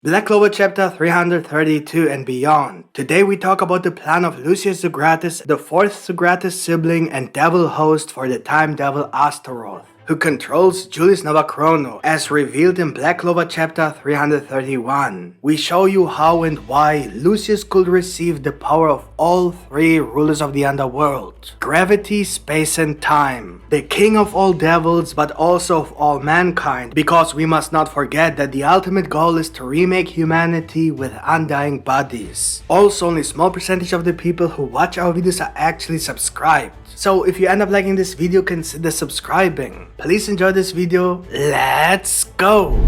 Black Clover Chapter 332 and beyond. Today we talk about the plan of Lucius Zogratis, the fourth Zogratis sibling and devil host for the time Devil Astaroth, who controls Julius Novachrono, as revealed in Black Clover Chapter 331. We show you how and why Lucius could receive the power of all three rulers of the underworld: gravity, space and time, the king of all devils but also of all mankind, because we must not forget that the ultimate goal is to remake humanity with undying bodies. Also, only a small percentage of the people who watch our videos are actually subscribed. So if you end up liking this video, consider subscribing. Please enjoy this video. Let's go!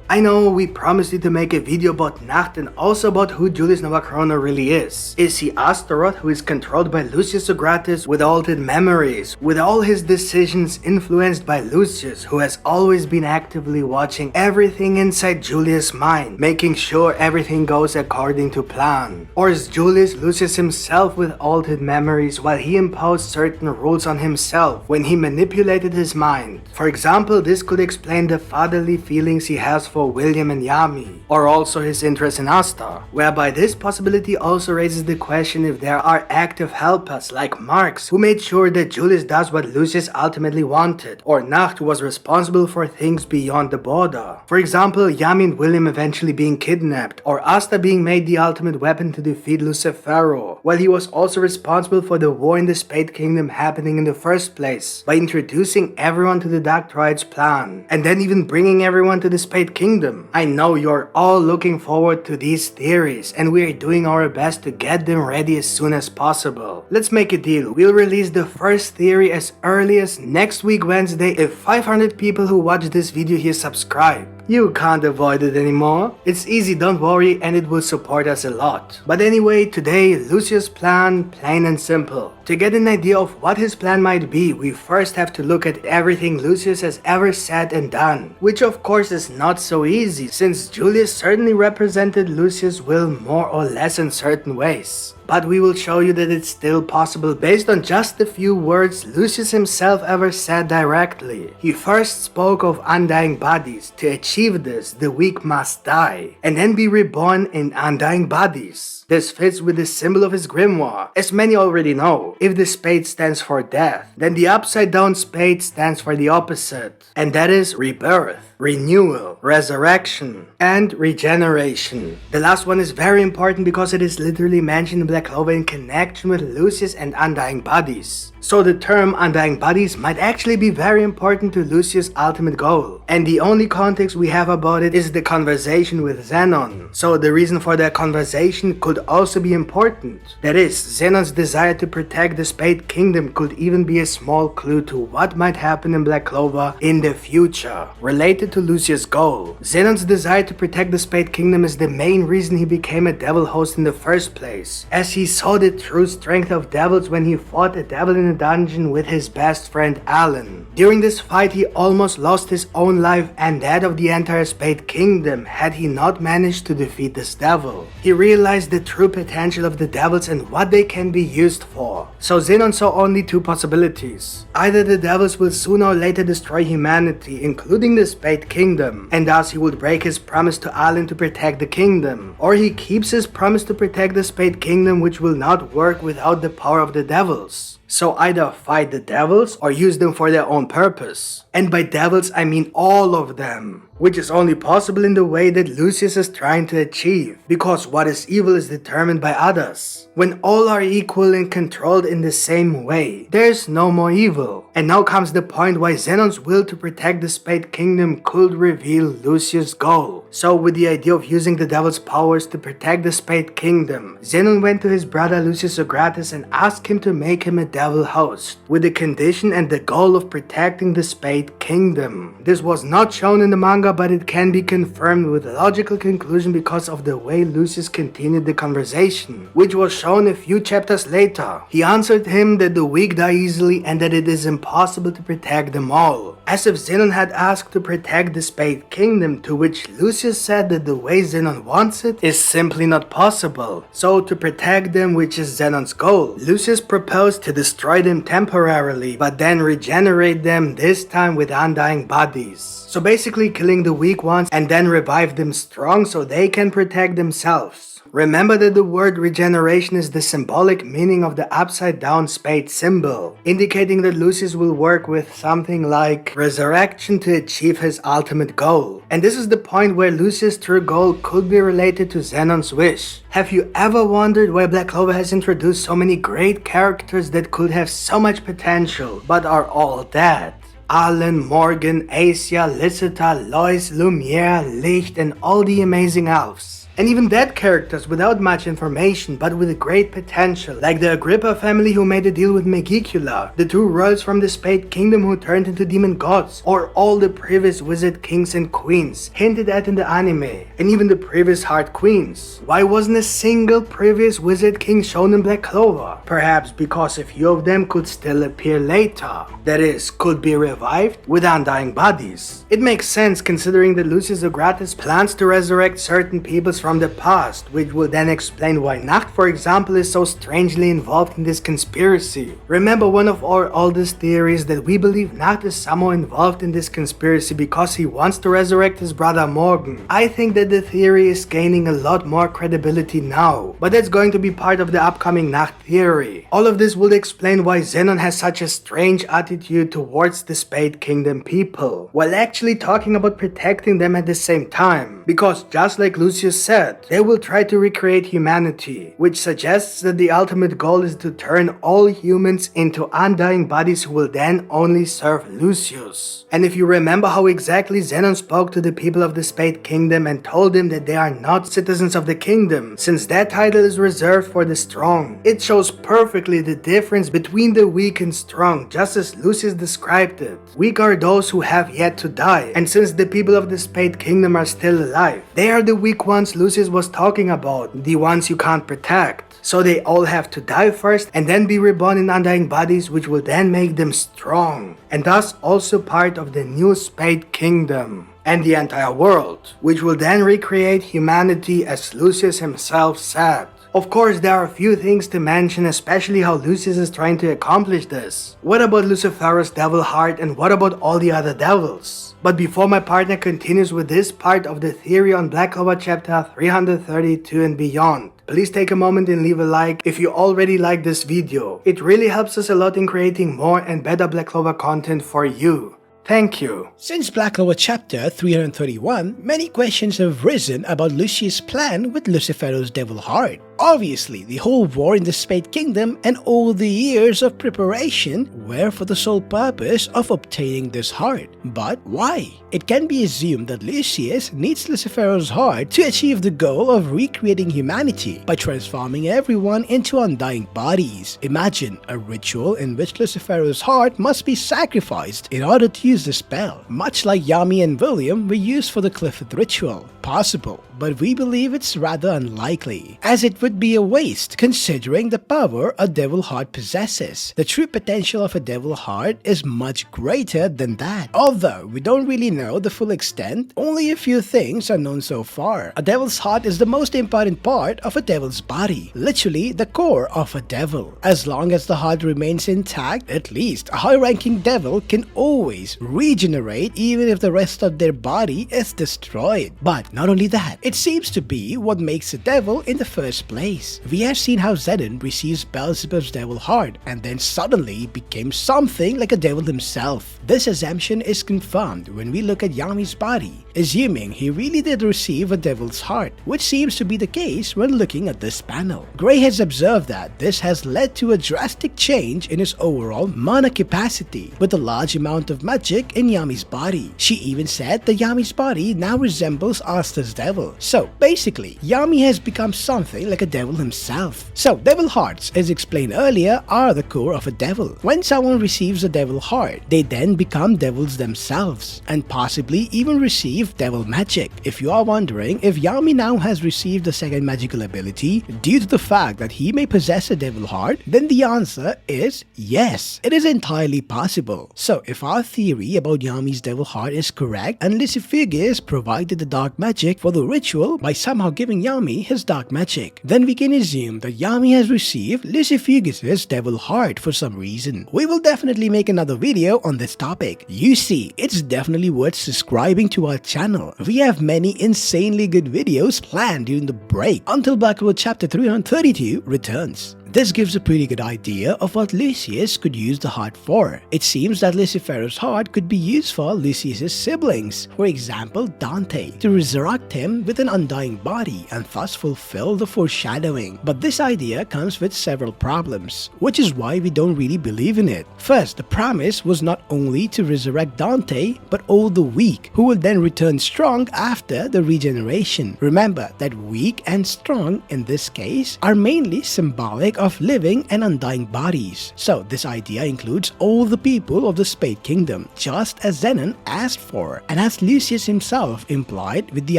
I know we promised you to make a video about Nacht and also about who Julius Novachrono really is. Is he Astaroth, who is controlled by Lucius Zogratis with altered memories, with all his decisions influenced by Lucius, who has always been actively watching everything inside Julius' mind, making sure everything goes according to plan? Or is Julius Lucius himself with altered memories while he imposed certain rules on himself when he manipulated his mind? For example, this could explain the fatherly feelings he has for William and Yami, or also his interest in Astas, whereby this possibility also raises the question if there are active helpers like Marx who made sure that Julius does what Lucius ultimately wanted, or Nacht who was responsible for things beyond the border. For example, Yami and William eventually being kidnapped, or Astas being made the ultimate weapon to defeat Lucifero, while he was also responsible for the war in the Spade Kingdom happening in the first place, by introducing everyone to the Dark Triad's plan, and then even bringing everyone to the Spade Kingdom. I know you're all looking forward to these theories, and we are doing our best to get them ready as soon as possible. Let's make a deal. We'll release the first theory as early as next week Wednesday if 500 people who watch this video here subscribe. You can't avoid it anymore. It's easy, don't worry, and it will support us a lot. But anyway, today, Lucius' plan, plain and simple. To get an idea of what his plan might be, we first have to look at everything Lucius has ever said and done, which of course is not so easy, since Julius certainly represented Lucius' will more or less in certain ways. But we will show you that it's still possible based on just the few words Lucius himself ever said directly. He first spoke of undying bodies. To achieve this, the weak must die, and then be reborn in undying bodies. This fits with the symbol of his grimoire. As many already know, if the spade stands for death, then the upside down spade stands for the opposite, and that is rebirth, renewal, resurrection, and regeneration. The last one is very important because it is literally mentioned in Black Clover in connection with Lucius and undying bodies. So the term undying bodies might actually be very important to Lucius' ultimate goal. And the only context we have about it is the conversation with Zenon. So the reason for that conversation could also be important. That is, Zenon's desire to protect the Spade Kingdom could even be a small clue to what might happen in Black Clover in the future, related to Lucius' goal. Zenon's desire to protect the Spade Kingdom is the main reason he became a devil host in the first place, as he saw the true strength of devils when he fought a devil in a dungeon with his best friend Alan. During this fight, he almost lost his own life and that of the entire Spade Kingdom had he not managed to defeat this devil. He realized the true potential of the devils and what they can be used for. So Zenon saw only two possibilities. Either the devils will sooner or later destroy humanity, including the Spade Kingdom, and thus he would break his promise to Alan to protect the kingdom, or he keeps his promise to protect the Spade Kingdom, which will not work without the power of the devils. So either fight the devils or use them for their own purpose. And by devils I mean all of them, which is only possible in the way that Lucius is trying to achieve, because what is evil is determined by others. When all are equal and controlled in the same way, there's no more evil. And now comes the point why Zenon's will to protect the Spade Kingdom could reveal Lucius' goal. So with the idea of using the devil's powers to protect the Spade Kingdom, Zenon went to his brother Lucius Zogratis and asked him to make him a devil host, with the condition and the goal of protecting the Spade Kingdom. This was not shown in the manga, but it can be confirmed with a logical conclusion because of the way Lucius continued the conversation, which was shown a few chapters later. He answered him that the weak die easily and that it is impossible to protect them all, as if Zenon had asked to protect the Spade Kingdom, to which Lucius Lucius said that the way Zenon wants it is simply not possible. So to protect them, which is Zenon's goal, Lucius proposed to destroy them temporarily, but then regenerate them, this time with undying bodies. So basically killing the weak ones and then revive them strong so they can protect themselves. Remember that the word regeneration is the symbolic meaning of the upside down spade symbol, indicating that Lucius will work with something like resurrection to achieve his ultimate goal. And this is the point where Lucius' true goal could be related to Zenon's wish. Have you ever wondered why Black Clover has introduced so many great characters that could have so much potential, but are all dead? Alan, Morgan, Asia, Lysita, Lois, Lumiere, Licht, and all the amazing elves. And even dead characters without much information but with great potential, like the Agrippa family who made a deal with Megicula, the two royals from the Spade Kingdom who turned into demon gods, or all the previous wizard kings and queens hinted at in the anime, and even the previous heart queens. Why wasn't a single previous wizard king shown in Black Clover? Perhaps because a few of them could still appear later, that is, could be revived with undying bodies. It makes sense considering that Lucius Zogratis plans to resurrect certain peoples from the past, which will then explain why Nacht, for example, is so strangely involved in this conspiracy. Remember one of our oldest theories that we believe Nacht is somehow involved in this conspiracy because he wants to resurrect his brother Morgan. I think that the theory is gaining a lot more credibility now, but that's going to be part of the upcoming Nacht theory. All of this will explain why Zenon has such a strange attitude towards the Spade Kingdom people, while actually talking about protecting them at the same time. Because just like Lucius said, they will try to recreate humanity, which suggests that the ultimate goal is to turn all humans into undying bodies who will then only serve Lucius. And if you remember how exactly Zenon spoke to the people of the Spade Kingdom and told them that they are not citizens of the kingdom, since that title is reserved for the strong, it shows perfectly the difference between the weak and strong, just as Lucius described it. Weak are those who have yet to die, and since the people of the Spade Kingdom are still alive, they are the weak ones Lucius was talking about, the ones you can't protect. So they all have to die first and then be reborn in undying bodies, which will then make them strong, and thus also part of the new Spade Kingdom and the entire world, which will then recreate humanity as Lucius himself said. Of course, there are a few things to mention, especially how Lucius is trying to accomplish this. What about Lucifero's devil heart, and what about all the other devils? But before my partner continues with this part of the theory on Black Clover Chapter 332 and beyond, please take a moment and leave a like if you already like this video. It really helps us a lot in creating more and better Black Clover content for you. Thank you. Since Black Clover Chapter 331, many questions have risen about Lucius' plan with Lucifero's devil heart. Obviously, the whole war in the Spade Kingdom and all the years of preparation were for the sole purpose of obtaining this heart. But why? It can be assumed that Lucius needs Lucifero's heart to achieve the goal of recreating humanity by transforming everyone into undying bodies. Imagine a ritual in which Lucifero's heart must be sacrificed in order to use the spell, much like Yami and William were used for the Clifford ritual. Possible, but we believe it's rather unlikely, as it would be a waste considering the power a devil heart possesses. The true potential of a devil heart is much greater than that. Although we don't really know the full extent, only a few things are known so far. A devil's heart is the most important part of a devil's body, literally the core of a devil. As long as the heart remains intact, at least a high-ranking devil can always regenerate even if the rest of their body is destroyed. But not only that, it seems to be what makes a devil in the first place. We have seen how Zenon receives Beelzebub's devil heart and then suddenly became something like a devil himself. This assumption is confirmed when we look at Yami's body, assuming he really did receive a devil's heart, which seems to be the case when looking at this panel. Gray has observed that this has led to a drastic change in his overall mana capacity, with a large amount of magic in Yami's body. She even said that Yami's body now resembles Astas' devil. So basically, Yami has become something like a a devil himself. So, devil hearts, as explained earlier, are the core of a devil. When someone receives a devil heart, they then become devils themselves, and possibly even receive devil magic. If you are wondering if Yami now has received a second magical ability due to the fact that he may possess a devil heart, then the answer is yes, it is entirely possible. So if our theory about Yami's devil heart is correct, and Lucifugus provided the dark magic for the ritual by somehow giving Yami his dark magic, then we can assume that Yami has received Lucifugus's devil heart for some reason. We will definitely make another video on this topic. You see, it's definitely worth subscribing to our channel. We have many insanely good videos planned during the break until Black Clover Chapter 332 returns. This gives a pretty good idea of what Lucius could use the heart for. It seems that Lucifero's heart could be used for Lucius's siblings, for example Dante, to resurrect him with an undying body and thus fulfill the foreshadowing. But this idea comes with several problems, which is why we don't really believe in it. First, the promise was not only to resurrect Dante, but all the weak, who will then return strong after the regeneration. Remember that weak and strong in this case are mainly symbolic of living and undying bodies. So this idea includes all the people of the Spade Kingdom, just as Zenon asked for, and as Lucius himself implied with the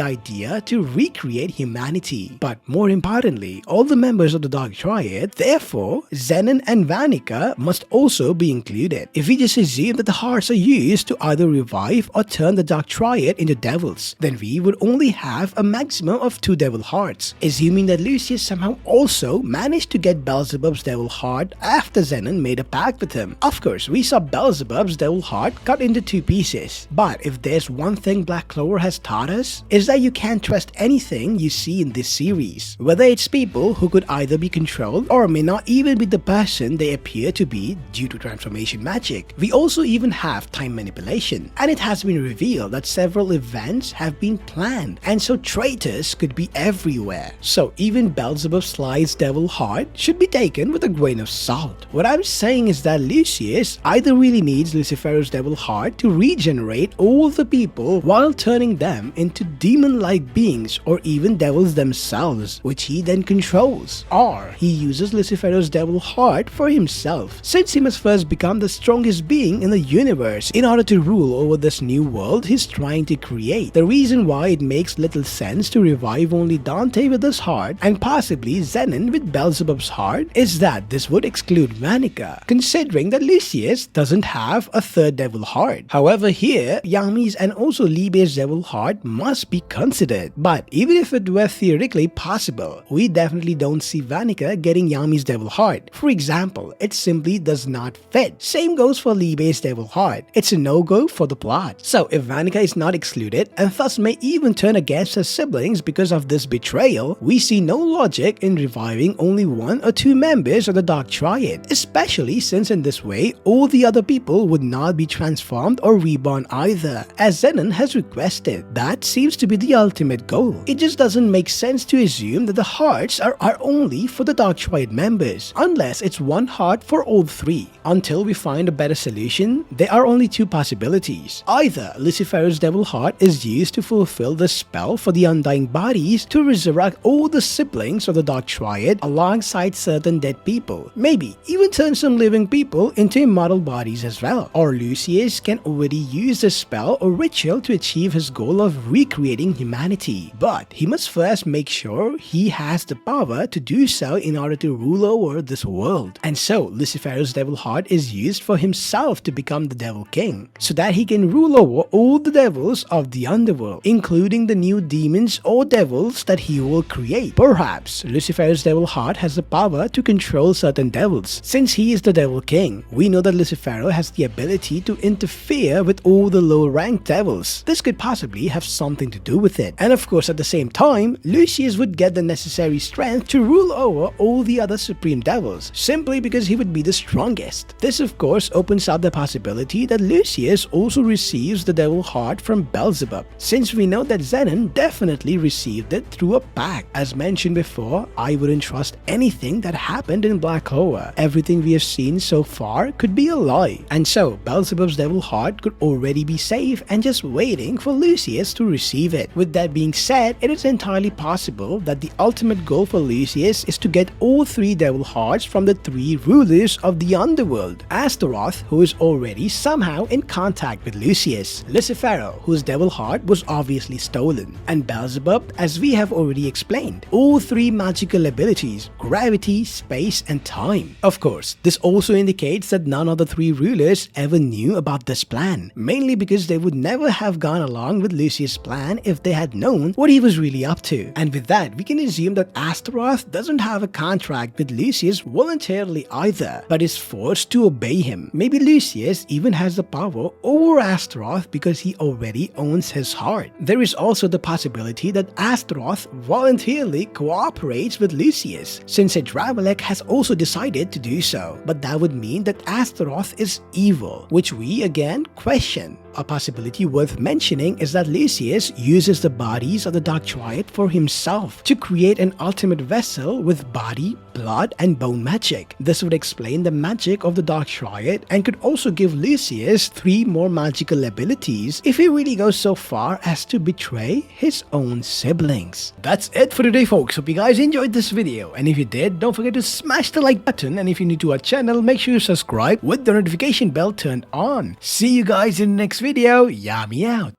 idea to recreate humanity. But more importantly, all the members of the Dark Triad, therefore Zenon and Vanica must also be included. If we just assume that the hearts are used to either revive or turn the Dark Triad into devils, then we would only have a maximum of 2 devil hearts, assuming that Lucius somehow also managed to get Beelzebub's devil heart after Zenon made a pact with him. Of course, we saw Beelzebub's devil heart cut into 2 pieces, but if there's one thing Black Clover has taught us, is that you can't trust anything you see in this series, whether it's people who could either be controlled or may not even be the person they appear to be due to transformation magic. We also even have time manipulation, and it has been revealed that several events have been planned, and so traitors could be everywhere. So even Beelzebub Sly's devil heart should be taken with a grain of salt. What I'm saying is that Lucius either really needs Lucifero's devil heart to regenerate all the people while turning them into demon-like beings or even devils themselves, which he then controls, or he uses Lucifero's devil heart for himself, since he must first become the strongest being in the universe in order to rule over this new world he's trying to create. The reason why it makes little sense to revive only Dante with his heart and possibly Zenon with Beelzebub's heart is that this would exclude Vanica, considering that Lucius doesn't have a 3rd devil heart. However, here, Yami's and also Libe's devil heart must be considered. But even if it were theoretically possible, we definitely don't see Vanica getting Yami's devil heart. For example, it simply does not fit. Same goes for Libe's devil heart. It's a no-go for the plot. So if Vanica is not excluded and thus may even turn against her siblings because of this betrayal, we see no logic in reviving only 1 or 2 members of the Dark Triad, especially since in this way all the other people would not be transformed or reborn either, as Zenon has requested. That seems to be the ultimate goal. It just doesn't make sense to assume that the hearts are only for the Dark Triad members, unless it's 1 heart for all 3. Until we find a better solution, there are only 2 possibilities. Either Lucifero's devil heart is used to fulfill the spell for the undying bodies to resurrect all the siblings of the Dark Triad alongside certain dead people, maybe even turn some living people into immortal bodies as well. Or Lucius can already use the spell or ritual to achieve his goal of recreating humanity, but he must first make sure he has the power to do so in order to rule over this world. And so Lucifero's devil heart is used for himself to become the Devil King, so that he can rule over all the devils of the underworld, including the new demons or devils that he will create. Perhaps Lucifero's devil heart has the power to control certain devils. Since he is the Devil King, we know that Lucifero has the ability to interfere with all the low-ranked devils. This could possibly have something to do with it. And of course, at the same time, Lucius would get the necessary strength to rule over all the other supreme devils, simply because he would be the strongest. This of course opens up the possibility that Lucius also receives the devil heart from Beelzebub, since we know that Zenon definitely received it through a pact. As mentioned before, I wouldn't trust anything that happened in Black Clover. Everything we have seen so far could be a lie, and so Beelzebub's devil heart could already be safe and just waiting for Lucius to receive it. With that being said, it is entirely possible that the ultimate goal for Lucius is to get all 3 devil hearts from the 3 rulers of the underworld: Astaroth, who is already somehow in contact with Lucius; Lucifero, whose devil heart was obviously stolen; and Beelzebub, as we have already explained. All 3 magical abilities: gravity, space, and time. Of course, this also indicates that none of the 3 rulers ever knew about this plan, mainly because they would never have gone along with Lucius' plan if they had known what he was really up to. And with that, we can assume that Astaroth doesn't have a contract with Lucius voluntarily either, but is forced to obey him. Maybe Lucius even has the power over Astaroth because he already owns his heart. There is also the possibility that Astaroth voluntarily cooperates with Lucius, since Adramelech has also decided to do so. But that would mean that Astaroth is evil, which we again question. A possibility worth mentioning is that Lucius uses the bodies of the Dark Triad for himself to create an ultimate vessel with body, blood, and bone magic. This would explain the magic of the Dark Triad and could also give Lucius 3 more magical abilities if he really goes so far as to betray his own siblings. That's it for today, folks. Hope you guys enjoyed this video, and if you did, don't forget to smash the like button, and if you're new to our channel, make sure you subscribe with the notification bell turned on. See you guys in the next video. Yami out.